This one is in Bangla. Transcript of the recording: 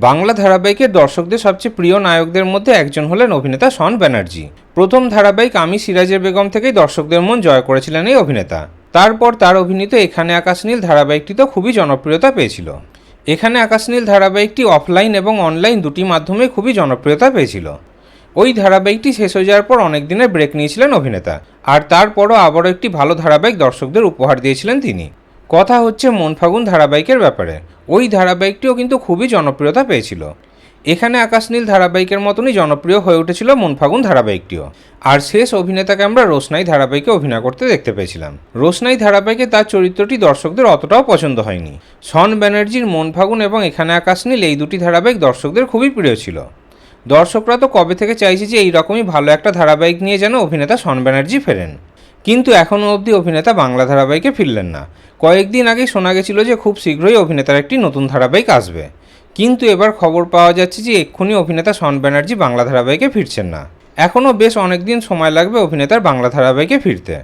বাংলা ধারাবাহিকের দর্শকদের সবচেয়ে প্রিয় নায়কদের মধ্যে একজন হলেন অভিনেতা শন ব্যানার্জি। প্রথম ধারাবাহিক আমি সিরাজের বেগম থেকেই দর্শকদের মন জয় করেছিলেন এই অভিনেতা। তারপর তার অভিনীত এখানে আকাশ নীল ধারাবাহিকটি তো খুবই জনপ্রিয়তা পেয়েছিল। এখানে আকাশ নীল ধারাবাহিকটি অফলাইন এবং অনলাইন দুটি মাধ্যমে খুবই জনপ্রিয়তা পেয়েছিল। ওই ধারাবাহিকটি শেষ হয়ে যাওয়ার পর অনেক দিনের ব্রেক নিয়েছিলেন অভিনেতা, আর তারপরও আবারও একটি ভালো ধারাবাহিক দর্শকদের উপহার দিয়েছিলেন তিনি। কথা হচ্ছে মন ফাগুন ধারাবাহিকের ব্যাপারে। ওই ধারাবাহিকটিও কিন্তু খুবই জনপ্রিয়তা পেয়েছিল। এখানে আকাশ নীল ধারাবাহিকের মতনই জনপ্রিয় হয়ে উঠেছিল মন ফাগুন ধারাবাহিকটিও। আর শেষ অভিনেতাকে আমরা রোশনাই ধারাবাহিকে অভিনয় করতে দেখতে পেয়েছিলাম। রোশনাই ধারাবাহিকে তার চরিত্রটি দর্শকদের অতটাও পছন্দ হয়নি। শন ব্যানার্জির মন ফাগুন এবং এখানে আকাশ নীল এই দুটি ধারাবাহিক দর্শকদের খুবই প্রিয় ছিল। দর্শকরা তো কবে থেকে চাইছে যে এইরকমই ভালো একটা ধারাবাহিক নিয়ে যেন অভিনেতা শন ব্যানার্জি ফেরেন, কিন্তু এখনও অবধি অভিনেতা বাংলা ধারাবাহিকে ফিরলেন না। কয়েকদিন আগেই শোনা গেছিল যে খুব শীঘ্রই অভিনেতার একটি নতুন ধারাবাহিক আসবে, কিন্তু এবার খবর পাওয়া যাচ্ছে যে এক্ষুনি অভিনেতা শন ব্যানার্জি বাংলা ধারাবাহিকে ফিরছেন না। এখনও বেশ অনেকদিন সময় লাগবে অভিনেতার বাংলা ধারাবাহিকে ফিরতে।